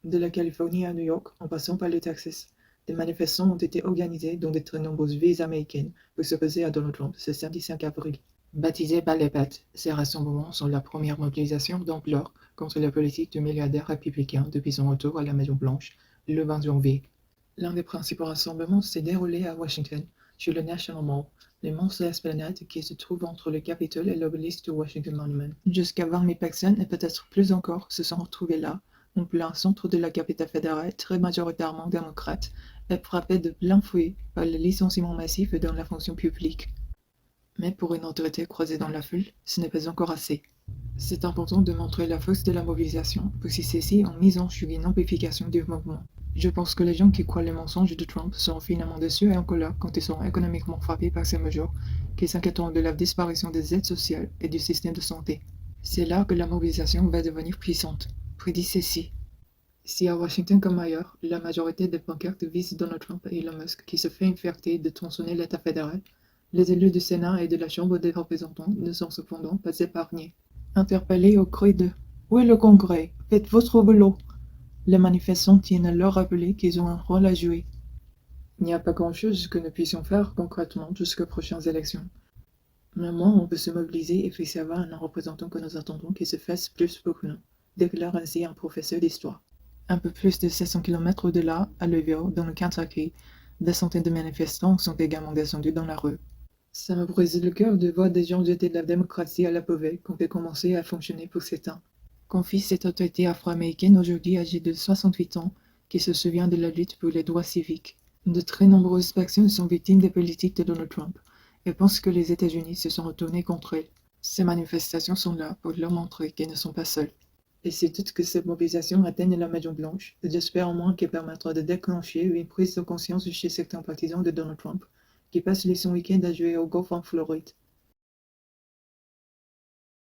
De la Californie à New York, en passant par le Texas, des manifestations ont été organisées dans de très nombreuses villes américaines pour s'opposer à Donald Trump ce samedi 5 avril. Baptisés Ballet Bat, ces rassemblements sont la première mobilisation d'ampleur contre la politique du milliardaire républicain depuis son retour à la Maison-Blanche le 20 janvier. L'un des principaux rassemblements s'est déroulé à Washington, sur le National Mall, l'immense esplanade qui se trouve entre le Capitole et l'obélisque du Washington Monument. Jusqu'à 20 000 personnes, et peut-être plus encore, se sont retrouvées là, en plein centre de la capitale fédérale, très majoritairement démocrate, et frappée de plein fouet par le licenciement massif dans la fonction publique. Mais pour une autorité croisée dans la foule, ce n'est pas encore assez. C'est important de montrer la force de la mobilisation, pour si celle-ci en misant sur une amplification du mouvement. Je pense que les gens qui croient les mensonges de Trump seront finalement déçus et en colère quand ils seront économiquement frappés par ces mesures, qui s'inquiéteront de la disparition des aides sociales et du système de santé. C'est là que la mobilisation va devenir puissante, prédit ceci. Si à Washington comme ailleurs, la majorité des pancartes visent Donald Trump et Elon Musk qui se fait une fierté de tronçonner l'État fédéral, les élus du Sénat et de la Chambre des représentants ne sont cependant pas épargnés. Interpellés au cri de « Où est le Congrès? Faites votre boulot !» les manifestants tiennent à leur rappeler qu'ils ont un rôle à jouer. Il n'y a pas grand-chose que nous puissions faire concrètement jusqu'aux prochaines élections. Mais au moins, on peut se mobiliser et faire savoir à nos représentants que nous attendons qu'ils se fassent plus pour nous, déclare ainsi un professeur d'histoire. Un peu plus de 700 km au-delà, à Louisville, dans le Kentucky, des centaines de manifestants sont également descendus dans la rue. Ça me brise le cœur de voir des gens jeter de la démocratie à la poubelle quand elle commençait à fonctionner pour certains. Confie cette autorité afro-américaine aujourd'hui âgée de 68 ans qui se souvient de la lutte pour les droits civiques. De très nombreuses personnes sont victimes des politiques de Donald Trump et pensent que les États-Unis se sont retournés contre elles. Ces manifestations sont là pour leur montrer qu'ils ne sont pas seuls. Et c'est tout que cette mobilisation atteigne la Maison-Blanche, j'espère au moins qu'elle permettra de déclencher une prise de conscience chez certains partisans de Donald Trump, qui passent son week-end à jouer au golf en Floride.